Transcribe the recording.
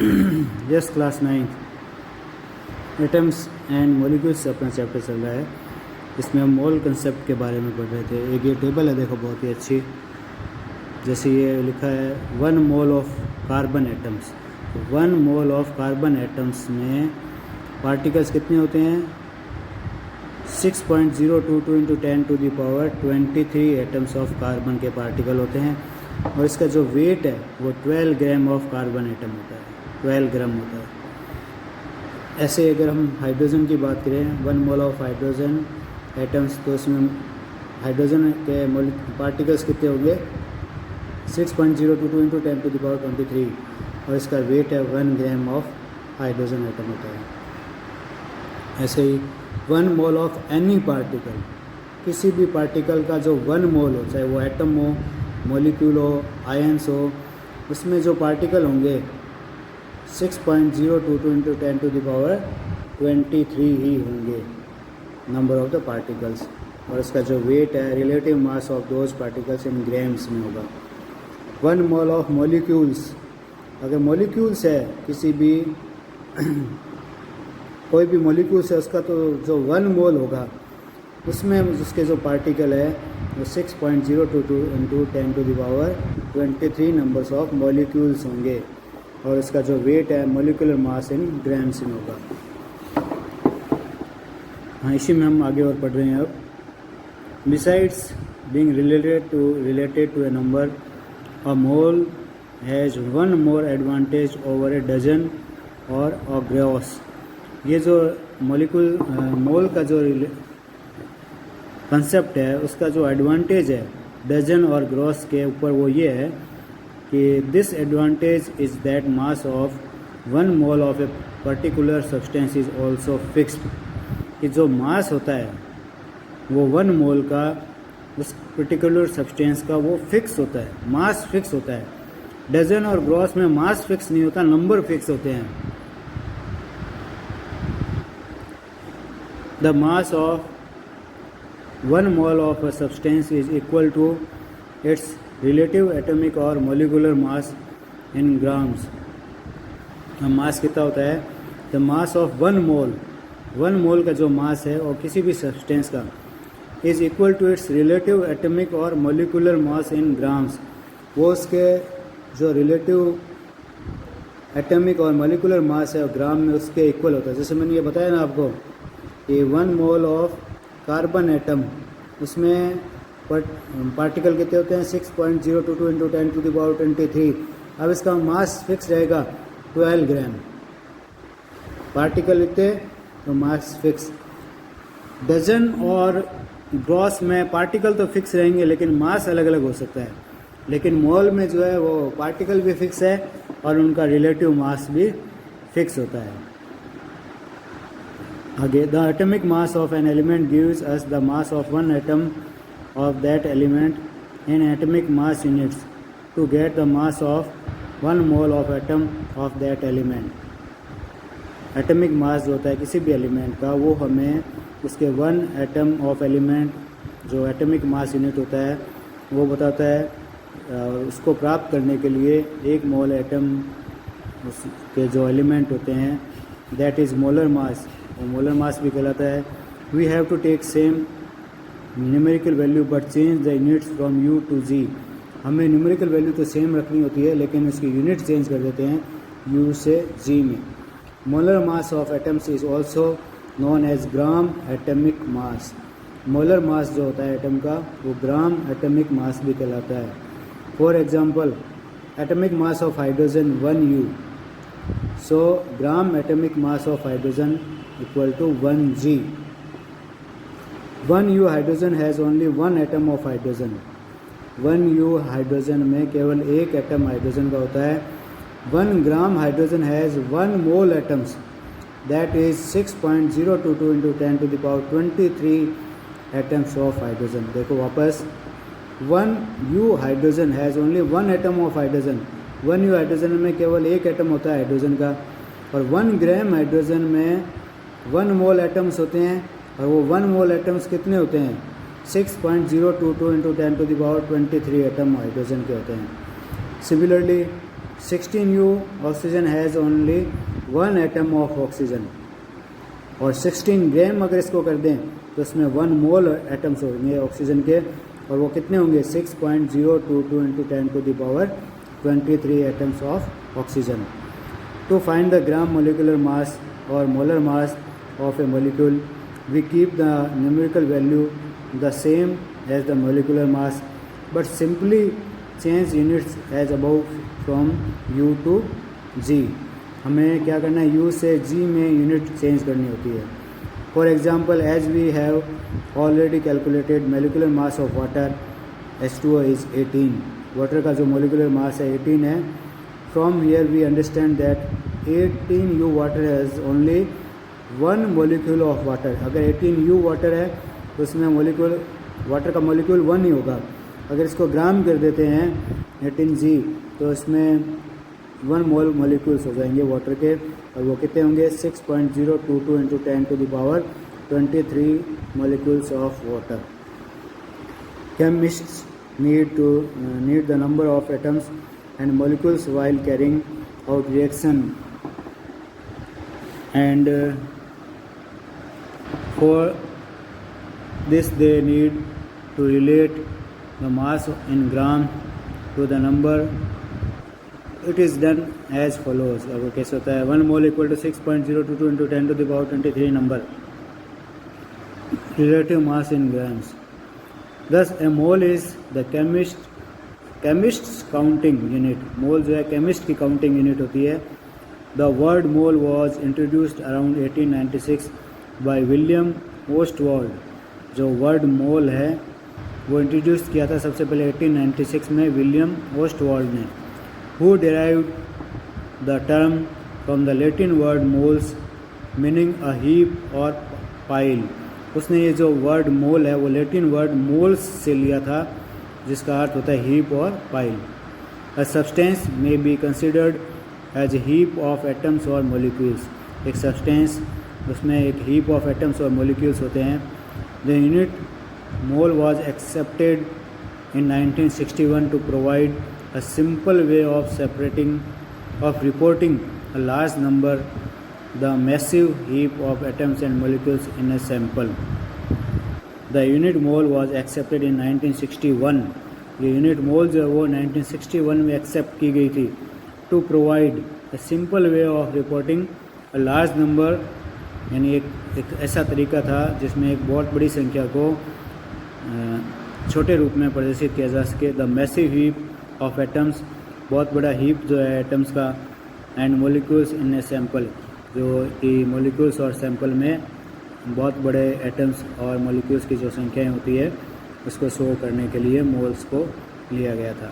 Yes class 9 atoms and molecules अपना chapter चल रहा है। इसमें हम मोल कंसेप्ट के बारे में पढ़ रहे थे। एक ये टेबल है, देखो बहुत ही अच्छी। जैसे ये लिखा है 1 mole of carbon atoms. 1 mole of carbon atoms में पार्टिकल्स कितने होते हैं? 6.022 इंटू 10⁻23 एटम्स ऑफ कार्बन के पार्टिकल होते हैं। और इसका जो वेट है वो 12 ग्राम ऑफ कार्बन एटम होता है, 12 ग्राम होता है। ऐसे अगर हम हाइड्रोजन की बात करें, 1 मोल ऑफ हाइड्रोजन एटम्स, तो इसमें हाइड्रोजन के पार्टिकल्स कितने होंगे? 6.022 इंटू 10⁻23 और इसका वेट है 1 ग्राम ऑफ हाइड्रोजन एटम होता है। ऐसे ही 1 मोल ऑफ एनी पार्टिकल, किसी भी पार्टिकल का जो 1 मोल हो, चाहे वो एटम हो, मॉलिक्यूल हो, आयंस हो, उसमें जो पार्टिकल होंगे 6.022 इंटू 10⁻23 ही होंगे नंबर ऑफ द पार्टिकल्स। और इसका जो वेट है, relative mass of those particles in grams में होगा। 1 मोल ऑफ मॉलिक्यूल्स, अगर मॉलिक्यूल्स है किसी भी कोई भी मॉलिक्यूल्स है, उसका तो जो 1 मोल होगा उसमें उसके जो पार्टिकल है वो 6.022 इंटू 10⁻23 नंबर्स ऑफ मॉलिक्यूल्स होंगे। और इसका जो वेट है मॉलिक्यूलर मास इन ग्राम्स में होगा। हाँ, इसी में हम आगे और पढ़ रहे हैं अब। Besides being related to a number, a mole has 1 more advantage over a dozen or a gross. ये जो मॉलिक्यूल मोल का जो कंसेप्ट है, उसका जो एडवांटेज है डजन और ग्रॉस के ऊपर, वो ये है कि this advantage is that mass of 1 mole of a particular substance is also fixed. कि जो मास होता है वो 1 मोल का उस पर्टिकुलर सब्सटेंस का वो फिक्स होता है, मास फिक्स होता है। डजन और ग्रॉस में मास फिक्स नहीं होता, नंबर फिक्स होते हैं। The mass of 1 mole of a substance is equal to its relative atomic और molecular mass in grams. Mass कितना होता है? द मास ऑफ 1 मोल का जो मास है और किसी भी सब्सटेंस का is equal to its relative atomic और मोलिकुलर मास इन ग्राम्स। वो उसके जो रिलेटिव एटॉमिक और मोलिकुलर मास है और ग्राम में उसके इक्वल होता है। जैसे मैंने ये बताया ना आपको कि 1 मोल ऑफ कार्बन एटम, उसमें पार्टिकल कितने होते हैं? 6.022 इंटू 10⁻23। अब इसका मास फिक्स रहेगा 12 ग्राम। पार्टिकल इतने तो मास फिक्स। डजन और ग्रॉस में पार्टिकल तो फिक्स रहेंगे लेकिन मास अलग अलग हो सकता है। लेकिन मोल में जो है वो पार्टिकल भी फिक्स है और उनका रिलेटिव मास भी फिक्स होता है। आगे, the atomic mass of an element gives us the mass of 1 atom of that element in atomic mass units to get the mass of 1 mole of atom of that element. Atomic mass जो होता है किसी भी element का, वो हमें उसके 1 atom of element, जो एटॉमिक मास यूनिट होता है, वो बताता है। उसको प्राप्त करने के लिए 1 मोल एटम के जो एलिमेंट होते हैं, दैट इज़ मोलर मास, वो मोलर मास भी कहलाता है। We have to take same numerical value but change the units from u to g. हमें न्यूमेरिकल वैल्यू तो सेम रखनी होती है लेकिन उसकी यूनिट चेंज कर देते हैं यू से जी में। Molar mass of atoms is also known as gram atomic mass. Molar mass जो होता है एटम का, वो ग्राम एटॉमिक मास भी कहलाता है। For example, atomic mass of hydrogen 1U, so gram atomic mass of hydrogen equal to 1G। 1U hydrogen has only 1 atom of hydrogen. 1U hydrogen में केवल 1 एटम हाइड्रोजन का होता है। 1 gram hydrogen has 1 mole atoms, that is 6.022 into 10⁻23 atoms of hydrogen. देखो वापस, 1U hydrogen has only 1 atom of hydrogen. 1U hydrogen में केवल 1 atom होता है हाइड्रोजन का। और 1 ग्राम हाइड्रोजन में 1 मोल एटम्स होते हैं। और वो 1 मोल एटम्स कितने होते हैं? 6.022 इंटू 10⁻23 एटम हाइड्रोजन के होते हैं। Similarly 16U oxygen has only 1 atom of oxygen, और 16 ग्राम अगर इसको कर दें तो उसमें 1 मोल एटम्स होंगे ऑक्सीजन के, और वो कितने होंगे 6.022 into 10⁻23 atoms of oxygen. To find the gram molecular mass और molar mass of a molecule we keep the numerical value the same as the molecular mass but simply change units as above from U to G। हमें क्या करना है, U से G में unit change करनी होती है। For example as we have already calculated molecular mass of water H2O is 18। Water का जो मोलिकुलर मास है 18 है। From here we understand that 18U water has only 1 molecule of water. अगर 18U water है तो उसमें मोलिक्यूल वाटर का molecule 1 ही होगा। अगर इसको ग्राम कर देते हैं 18G तो इसमें 1 मोल मोलिक्यूल्स हो जाएंगे वाटर के, और वो कितने होंगे 6.022 into 10⁻23 molecules of water. Chemists need the number of atoms and molecules while carrying out reaction, and for this they need to relate the mass in gram to the number. It is done as follows। अब कैसे होता है 1 mole equal to 6.022 into 10⁻23 number relative mass in grams। Thus a mole is the chemist's counting unit। मोल जो है chemist की counting unit होती है। The word mole was introduced around 1896 by William Ostwald। जो वर्ड मोल है वो इंट्रोड्यूस किया था सबसे पहले 1896 में विलियम ओस्टवाल्ड ने। Who derived the term from the Latin word moles meaning a heap or pile। उसने ये जो वर्ड मोल है वो लेटिन वर्ड मोल्स से लिया था जिसका अर्थ होता है हीप और pile. A substance may be considered as heap of atoms और मोलिक्यूल्स। एक सब्सटेंस उसमें एक हीप ऑफ एटम्स और मोलिक्यूल्स होते हैं। The unit mole was accepted in 1961 to provide a simple way of reporting a large number the massive heap of atoms and molecules in a sample। The unit mole was accepted in 1961। ये unit mole जो है वो 1961 में accept की गई थी। To provide a simple way of reporting a large number, यानी एक ऐसा तरीका था जिसमें एक बहुत बड़ी संख्या को छोटे रूप में प्रदर्शित किया जा सके। The massive heap of atoms, बहुत बड़ा हीप जो है एटम्स का, and molecules in A sample, जो कि मोलिक्यूल्स और सैंपल में बहुत बड़े एटम्स और मोलिक्यूल्स की जो संख्याएं होती है उसको शो करने के लिए मोल्स को लिया गया था।